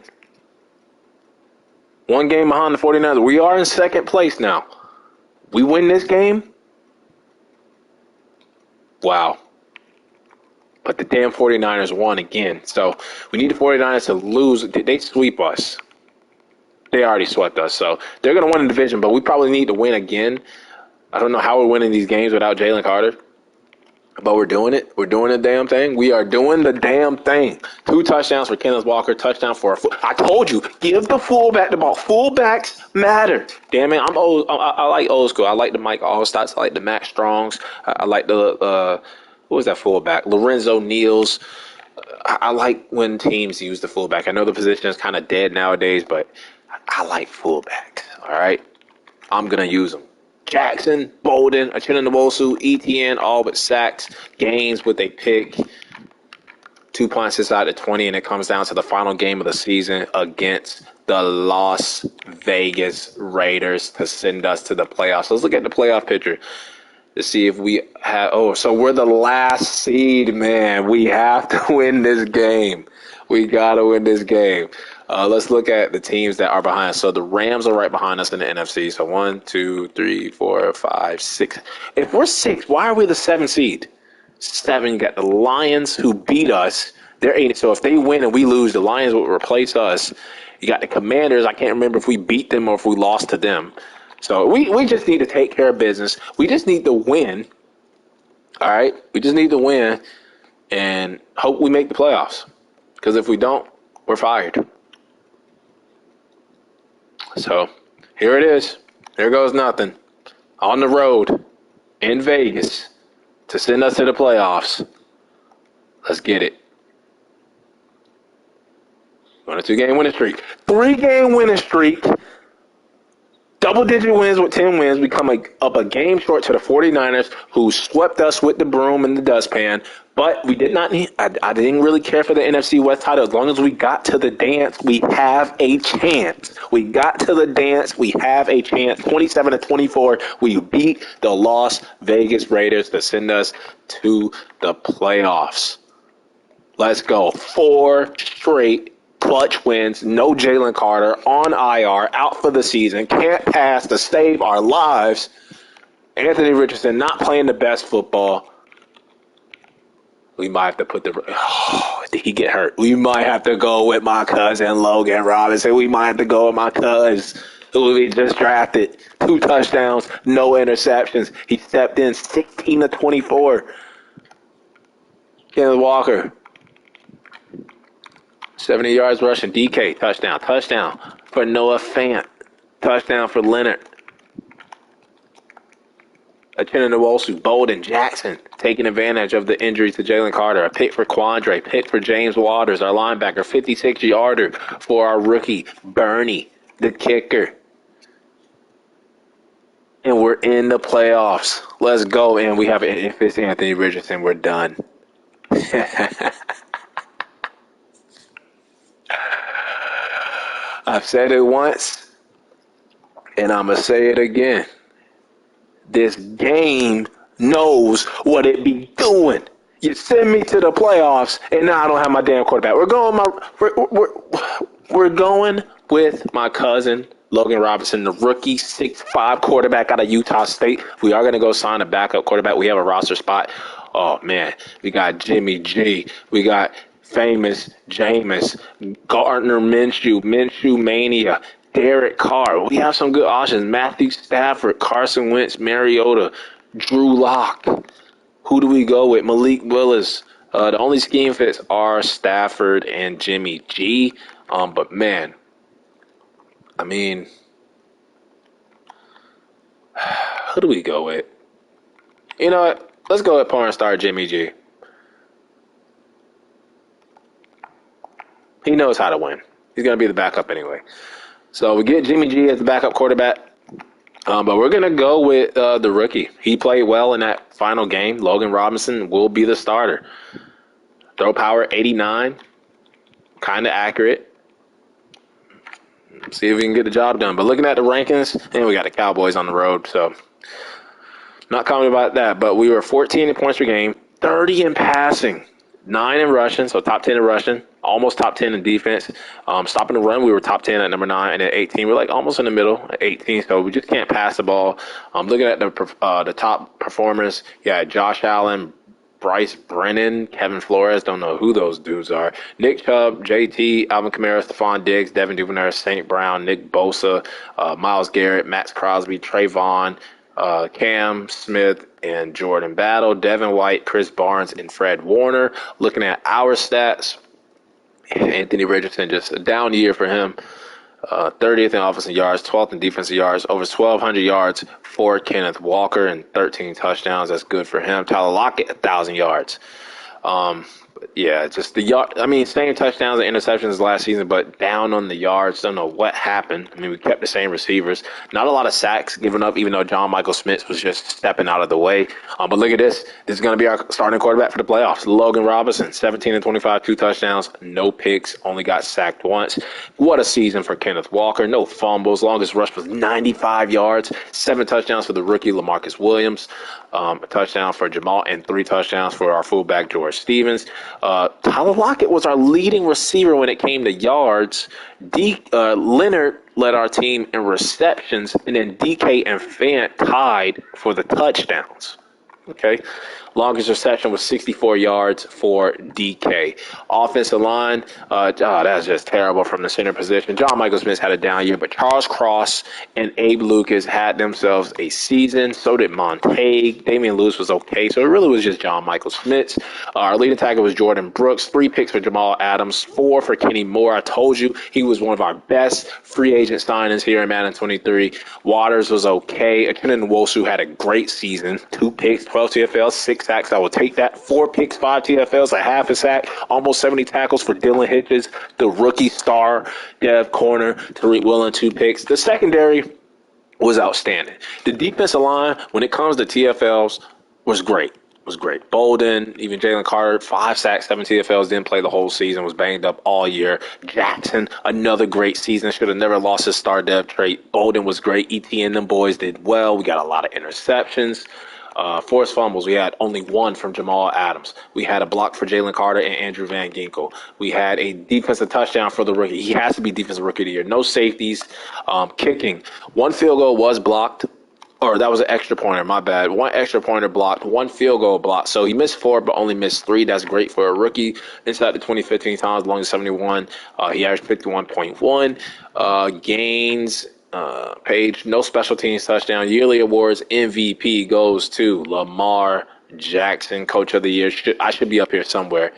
1 game behind the 49ers. We are in second place now. We win this game. Wow. But the damn 49ers won again. So we need the 49ers to lose. They sweep us. They already swept us. So they're going to win the division, but we probably need to win again. I don't know how we're winning these games without Jalen Carter. But we're doing it. We're doing the damn thing. We are doing the damn thing. 2 touchdowns for Kenneth Walker. Touchdown for I told you, give the fullback the ball. Fullbacks matter. Damn it, I'm old. I like old school. I like the Mike Allstats. I like the Max Strongs. I like the what was that fullback? Lorenzo Neals. I like when teams use the fullback. I know the position is kind of dead nowadays, but I like fullbacks. All right, I'm gonna use them. Jackson, Bolden, Achinowosu, ETN, all but sacks, Gaines with a pick, 2 punts inside the 20, and it comes down to the final game of the season against the Las Vegas Raiders to send us to the playoffs. Let's look at the playoff picture to see if we have. Oh, so we're the last seed, man. We have to win this game. We got to win this game. Let's look at the teams that are behind us. So the Rams are right behind us in the NFC. So 1, 2, 3, 4, 5, 6. If we're 6, why are we the 7th seed? 7, you got the Lions who beat us. They're 8. So if they win and we lose, the Lions will replace us. You got the Commanders. I can't remember if we beat them or if we lost to them. So we just need to take care of business. We just need to win. All right? We just need to win and hope we make the playoffs. Because if we don't, we're fired. So here it is. There goes nothing. On the road in Vegas to send us to the playoffs. Let's get it. On a 2-game winning streak. 3-game winning streak. Double-digit wins with 10 wins. We come up a game short to the 49ers, who swept us with the broom and the dustpan. But we did not need, I didn't really care for the NFC West title. As long as we got to the dance, we have a chance. We got to the dance, we have a chance. 27-24, we beat the Las Vegas Raiders to send us to the playoffs. Let's go. 4 straight clutch wins, no Jalen Carter, on IR, out for the season, can't pass to save our lives. Anthony Richardson not playing the best football. We might have to put did he get hurt? We might have to go with my cousin Logan Robinson. We might have to go with my cousin who we just drafted. 2 touchdowns, no interceptions. He stepped in 16-24. Kenneth Walker, 70 yards rushing. DK, touchdown. Touchdown for Noah Fant. Touchdown for Leonard. Uchenna Nwosu, Bolden, Jackson taking advantage of the injury to Jalen Carter. A pick for Quandre. Pick for James Waters, our linebacker. 56-yarder for our rookie, Bernie, the kicker. And we're in the playoffs. Let's go. And we have it. If it's Anthony Richardson, we're done. I've said it once, and I'm going to say it again. This game knows what it be doing. You send me to the playoffs, and now I don't have my damn quarterback. We're going with my cousin, Logan Robinson, the rookie 6'5" quarterback out of Utah State. We are going to go sign a backup quarterback. We have a roster spot. Oh, man. We got Jimmy G. We got famous Jameis, Gardner Minshew Mania, Derek Carr. We have some good options. Matthew Stafford, Carson Wentz, Mariota, Drew Lock. Who do we go with? Malik Willis. The only scheme fits are Stafford and Jimmy G. But, man, I mean, who do we go with? You know what? Let's go with porn star Jimmy G. He knows how to win. He's going to be the backup anyway. So we get Jimmy G as the backup quarterback. But we're going to go with the rookie. He played well in that final game. Logan Robinson will be the starter. Throw power 89. Kind of accurate. See if we can get the job done. But looking at the rankings, and we got the Cowboys on the road. So not commenting about that. But we were 14 in points per game, 30 in passing, 9 in rushing, so top 10 in rushing, almost top 10 in defense. Stopping the run, we were top 10 at number 9, and at 18, we're like almost in the middle at 18, so we just can't pass the ball. Looking at the top performers, yeah, Josh Allen, Bryce Brennan, Kevin Flores, don't know who those dudes are. Nick Chubb, JT, Alvin Kamara, Stephon Diggs, Devin Duvernay, St. Brown, Nick Bosa, Myles Garrett, Max Crosby, Trayvon, Cam Smith, and Jordan Battle, Devin White, Chris Barnes, and Fred Warner. Looking at our stats, Anthony Richardson, just a down year for him. 30th in offensive yards, 12th in defensive yards, over 1,200 yards for Kenneth Walker and 13 touchdowns. That's good for him. Tyler Lockett, 1,000 yards. Yeah, just the yard. I mean, same touchdowns and interceptions last season, but down on the yards. Don't know what happened. I mean, we kept the same receivers. Not a lot of sacks given up, even though John Michael Smith was just stepping out of the way. But look at this. This is going to be our starting quarterback for the playoffs. Logan Robinson, 17 and 25, 2 touchdowns, no picks, only got sacked once. What a season for Kenneth Walker. No fumbles. Longest rush was 95 yards. 7 touchdowns for the rookie LaMarcus Williams. A touchdown for Jamal and 3 touchdowns for our fullback George Stevens. Tyler Lockett was our leading receiver when it came to yards. Leonard led our team in receptions, and then DK and Fant tied for the touchdowns. Okay. Longest reception was 64 yards for DK. Offensive line, that's just terrible from the center position. John Michael Smith had a down year, but Charles Cross and Abe Lucas had themselves a season. So did Montague. Damian Lewis was okay. So it really was just John Michael Smith. Our leading tackle was Jordan Brooks. 3 picks for Jamal Adams. 4 for Kenny Moore. I told you he was one of our best free agent signings here in Madden 23. Waters was okay. Akenan Nwosu had a great season. 2 picks, 12 TFLs, 6 sacks. I will take that. 4 picks, 5 TFLs, a half a sack, almost 70 tackles for Dylan Hitchens, the rookie star dev corner. Tariq Woolen, 2 picks. The secondary was outstanding. The defensive line, when it comes to TFLs, was great. Bolden, even Jalen Carter, 5 sacks, 7 TFLs, didn't play the whole season, was banged up all year. Jackson, another great season, should have never lost his star dev trait. Bolden was great. ET and them boys did well. We got a lot of interceptions. Forced fumbles, we had only 1 from Jamal Adams. We had a block for Jalen Carter and Andrew Van Ginkel. We had a defensive touchdown for the rookie. He has to be defensive rookie of the year. No safeties. Kicking. 1 field goal was blocked. Or that was an extra pointer, my bad. 1 extra pointer blocked, 1 field goal blocked. So he missed 4, but only missed 3. That's great for a rookie. Inside the 2015 times, long as 71. He averaged 51.1. Gains. Page, no special teams touchdown. Yearly awards, MVP goes to Lamar Jackson, Coach of the Year. I should be up here somewhere.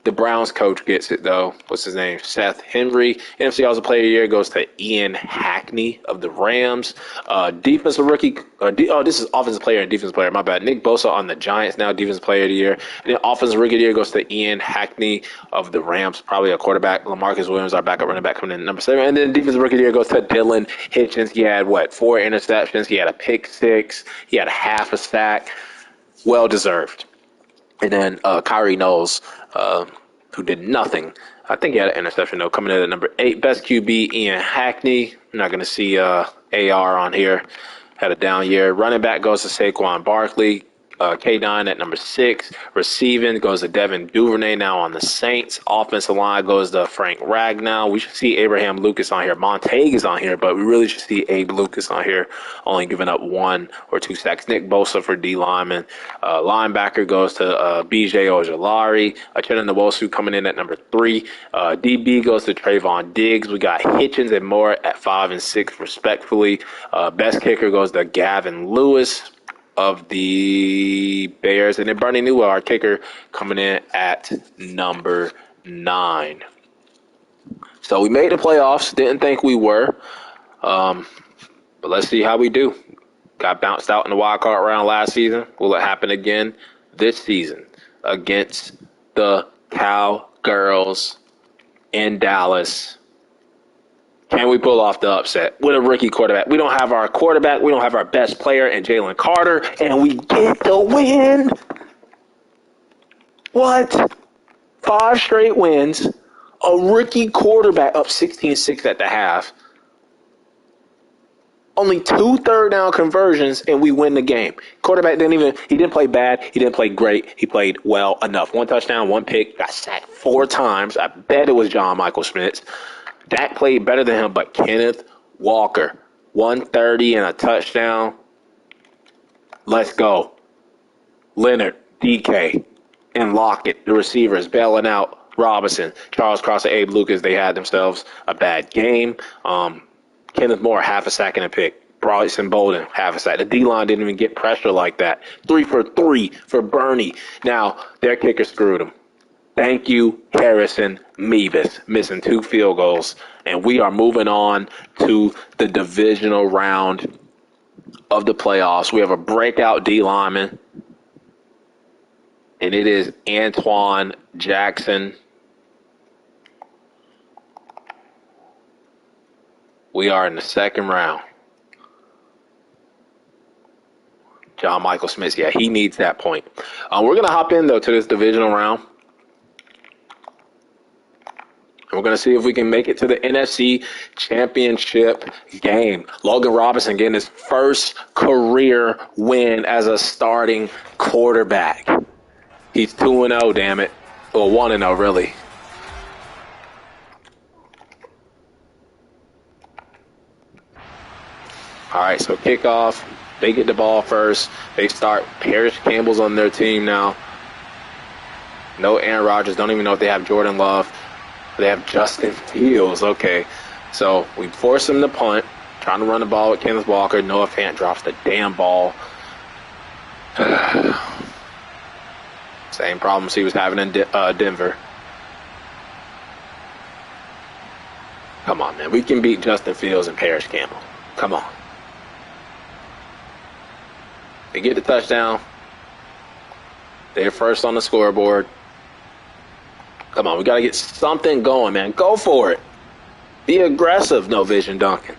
The Browns coach gets it, though. What's his name? Seth Henry. NFC Offensive Player of the Year goes to Ian Hackney of the Rams. Defensive Rookie. This is Offensive Player and Defensive Player. My bad. Nick Bosa on the Giants now, Defensive Player of the Year. And then Offensive Rookie of the Year goes to Ian Hackney of the Rams. Probably a quarterback. LaMarcus Williams, our backup running back, coming in at number 7. And then Defensive Rookie of the Year goes to Dylan Hitchens. He had, 4 interceptions. He had a pick 6. He had a half a sack. Well deserved. And then Kyrie Knowles, who did nothing. I think he had an interception, though, coming in at number 8. Best QB, Ian Hackney. I'm not going to see AR on here. Had a down year. Running back goes to Saquon Barkley. K9 at number 6. Receiving goes to Devin Duvernay now on the Saints. Offensive line goes to Frank Ragnow. We should see Abraham Lucas on here. Montague is on here, but we really should see Abe Lucas on here, only giving up 1 or 2 sacks. Nick Bosa for D lineman. Linebacker goes to BJ Ojolari. Akenan Nwosu coming in at number 3. DB goes to Trayvon Diggs. We got Hitchens and Moore at 5 and 6, respectfully. Best kicker goes to Gavin Lewis of the Bears. And then Bernie Newell, our kicker, coming in at number 9. So we made the playoffs. Didn't think we were. But let's see how we do. Got bounced out in the wild card round last season. Will it happen again this season against the Cowgirls in Dallas? Can we pull off the upset with a rookie quarterback? We don't have our quarterback. We don't have our best player in Jalen Carter, and we get the win. What? 5 straight wins. A rookie quarterback up 16-6 at the half. Only 2 third-down conversions, and we win the game. Quarterback he didn't play bad. He didn't play great. He played well enough. 1 touchdown, 1 pick. Got sacked 4 times. I bet it was John Michael Schmitz. Dak played better than him, but Kenneth Walker, 130 and a touchdown. Let's go. Leonard, DK, and Lockett, the receivers, bailing out Robinson, Charles Cross, and Abe Lucas. They had themselves a bad game. Kenneth Moore, half a sack and a pick. Bryson Bolden, half a sack. The D-line didn't even get pressure like that. 3 for 3 for Bernie. Now, their kicker screwed him. Thank you, Harrison Mevis, missing 2 field goals. And we are moving on to the divisional round of the playoffs. We have a breakout D lineman, and it is Antoine Jackson. We are in the second round. John Michael Smith, yeah, he needs that point. We're going to hop in, though, to this divisional round. And we're going to see if we can make it to the NFC Championship game. Logan Robinson getting his first career win as a starting quarterback. He's 2-0, damn it. Well, 1-0, really. All right, so kickoff. They get the ball first. They start. Parrish Campbell's on their team now. No Aaron Rodgers. Don't even know if they have Jordan Love. They have Justin Fields. Okay, so we force them to punt. Trying to run the ball with Kenneth Walker. Noah Fant drops the damn ball. Same problems he was having in Denver. Come on, man. We can beat Justin Fields and Parrish Campbell. Come on. They get the touchdown. They're first on the scoreboard. Come on, we got to get something going, man. Go for it. Be aggressive, No Vision Duncan.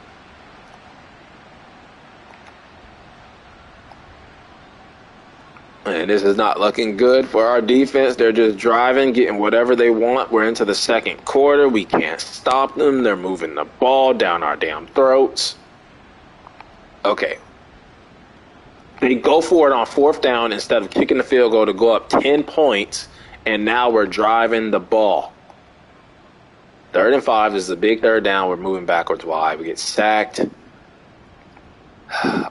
And this is not looking good for our defense. They're just driving, getting whatever they want. We're into the second quarter. We can't stop them. They're moving the ball down our damn throats. Okay. They go for it on fourth down instead of kicking the field goal to go up 10 points, and now we're driving the ball. 3rd and 5 is a big third down. We're moving backwards wide. We get sacked.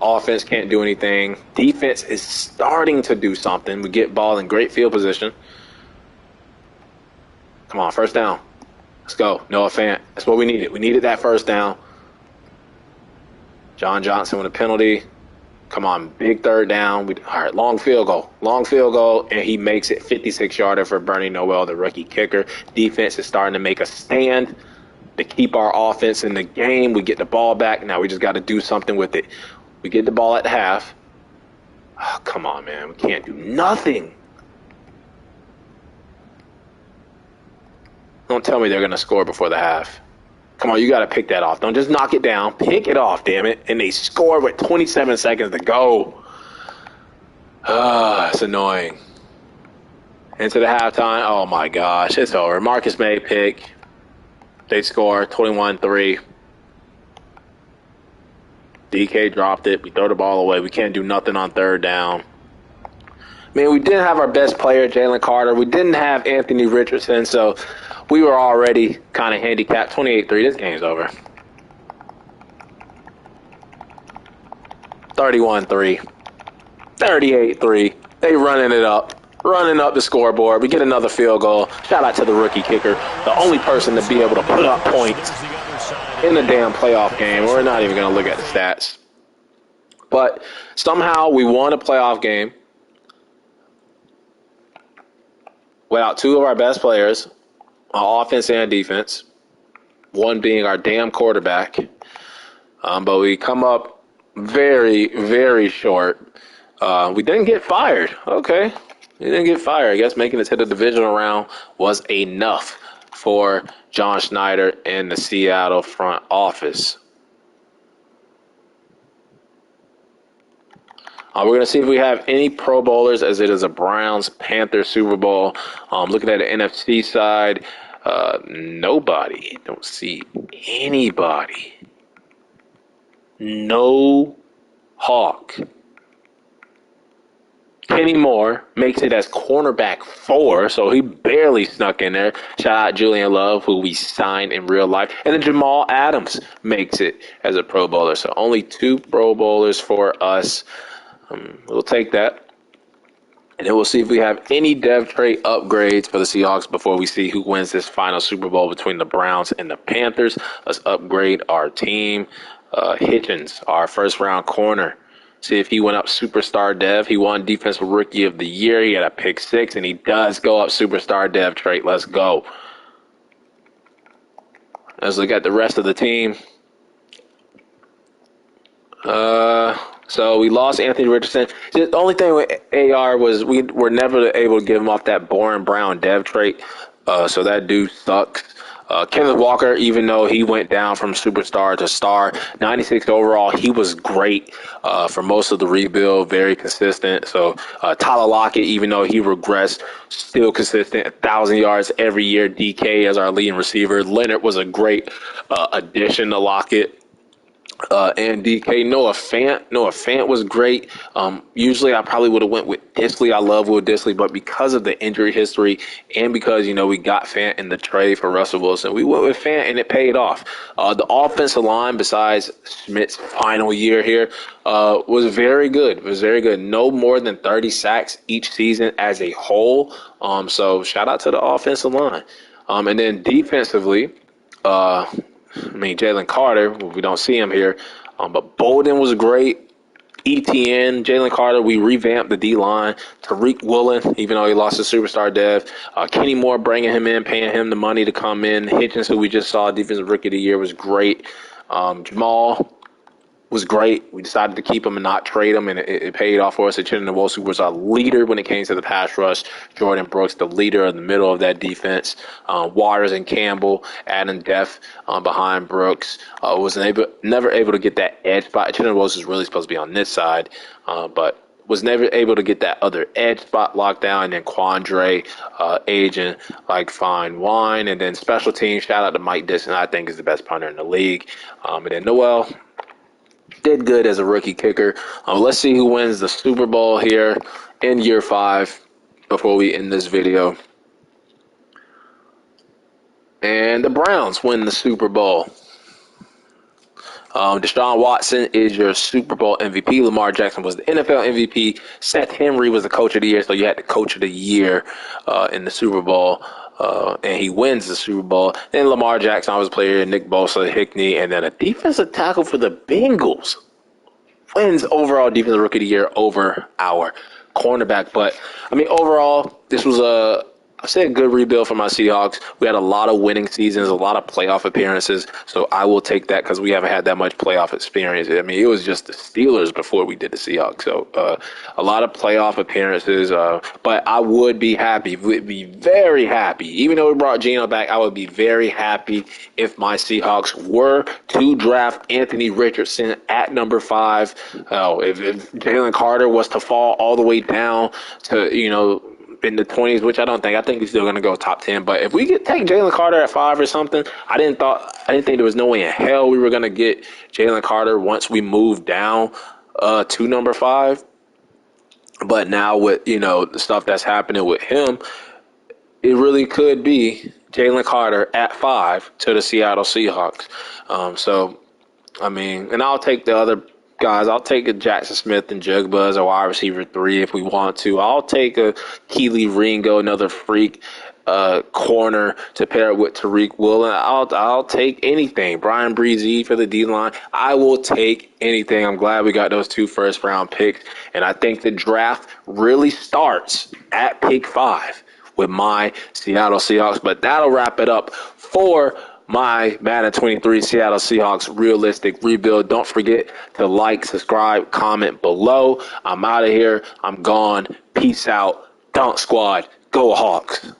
Offense can't do anything. Defense is starting to do something. We get ball in great field position. Come on, first down. Let's go. Noah Fant. That's what we needed. We needed that first down. John Johnson with a penalty. Come on, big third down. All right, long field goal, and he makes it 56-yarder for Bernie Noel, the rookie kicker. Defense is starting to make a stand to keep our offense in the game. We get the ball back. Now we just got to do something with it. We get the ball at the half. Oh, come on, man. We can't do nothing. Don't tell me they're going to score before the half. Come on, you got to pick that off. Don't just knock it down. Pick it off, damn it. And they score with 27 seconds to go. It's annoying. Into the halftime. Oh, my gosh. It's over. Marcus May pick. They score 21-3. DK dropped it. We throw the ball away. We can't do nothing on third down. I mean, we didn't have our best player, Jalen Carter. We didn't have Anthony Richardson, so we were already kind of handicapped. 28-3. This game's over. 31-3. 38-3. They running it up. Running up the scoreboard. We get another field goal. Shout out to the rookie kicker. The only person to be able to put up points in the damn playoff game. We're not even going to look at the stats. But somehow we won a playoff game without two of our best players on offense and defense. One being our damn quarterback. But we come up very, very short. We didn't get fired. Okay. We didn't get fired. I guess making it to the divisional round was enough for John Schneider and the Seattle front office. We're going to see if we have any Pro Bowlers, as it is a Browns-Panthers Super Bowl. Looking at the NFC side, nobody. Don't see anybody. No Hawk. Kenny Moore makes it as cornerback 4, so he barely snuck in there. Shout out Julian Love, who we signed in real life. And then Jamal Adams makes it as a Pro Bowler. So only 2 Pro Bowlers for us. We'll take that. And then we'll see if we have any dev trait upgrades for the Seahawks before we see who wins this final Super Bowl between the Browns and the Panthers. Let's upgrade our team. Hitchens, our first-round corner. See if he went up superstar dev. He won defensive rookie of the year. He had a pick 6, and he does go up superstar dev trait. Let's go. Let's look at the rest of the team. So we lost Anthony Richardson. The only thing with AR was we were never able to give him off that boring brown dev trait. So that dude sucks. Kenneth Walker, even though he went down from superstar to star, 96 overall, he was great for most of the rebuild, very consistent. So Tyler Lockett, even though he regressed, still consistent, 1,000 yards every year. DK as our leading receiver. Leonard was a great addition to Lockett. And DK. Noah Fant was great. Usually I probably would have went with Disley. I love Will Disley, but because of the injury history and because, we got Fant in the trade for Russell Wilson, we went with Fant and it paid off. The offensive line, besides Schmidt's final year here, was very good. It was very good. No more than 30 sacks each season as a whole. So shout out to the offensive line. And then defensively, Jalen Carter, we don't see him here, but Bolden was great. ETN, Jalen Carter, we revamped the D-line. Tariq Woolen, even though he lost his superstar dev. Kenny Moore bringing him in, paying him the money to come in. Hitchens, who we just saw, Defensive Rookie of the Year, was great. Jamal was great. We decided to keep him and not trade him, and it paid off for us. Uchenna Nwosu was our leader when it came to the pass rush. Jordan Brooks, the leader in the middle of that defense. Waters and Campbell adding depth behind Brooks. Was never able to get that edge spot. Uchenna Nwosu is really supposed to be on this side, but was never able to get that other edge spot locked down. And then Quandre aging like fine wine. And then special teams, shout out to Mike Dixon, I think is the best punter in the league. And then Noel did good as a rookie kicker. Let's see who wins the Super Bowl here in year 5 before we end this video. And the Browns win the Super Bowl. Deshaun Watson is your Super Bowl MVP. Lamar Jackson was the NFL MVP. Seth Henry was the Coach of the Year, so you had the Coach of the Year in the Super Bowl. And he wins the Super Bowl. Then Lamar Jackson, I was a player, Nick Bosa, Hickney, and then a defensive tackle for the Bengals wins overall Defensive Rookie of the Year over our cornerback. But, overall, this was a good rebuild for my Seahawks. We had a lot of winning seasons, a lot of playoff appearances, so I will take that because we haven't had that much playoff experience. It was just the Steelers before we did the Seahawks, so a lot of playoff appearances, but I would be happy, very happy, even though we brought Geno back, I would be very happy if my Seahawks were to draft Anthony Richardson at number 5. If Jalen Carter was to fall all the way down to, in the 20s, which I don't think. I think he's still going to go top 10. But if we take Jalen Carter at 5 or something, I didn't think there was no way in hell we were going to get Jalen Carter once we moved down to number 5. But now with, the stuff that's happening with him, it really could be Jalen Carter at 5 to the Seattle Seahawks. And I'll take the other guys. I'll take a Jackson Smith and Jugba as a wide receiver 3 if we want to. I'll take a Keely Ringo, another freak corner to pair with Tariq Woolen. I'll take anything. Brian Breezy for the D-line. I will take anything. I'm glad we got those 2 first-round picks. And I think the draft really starts at pick 5 with my Seattle Seahawks. But that'll wrap it up for my Madden 23 Seattle Seahawks realistic rebuild. Don't forget to like, subscribe, comment below. I'm out of here. I'm gone. Peace out. Dunk Squad. Go Hawks.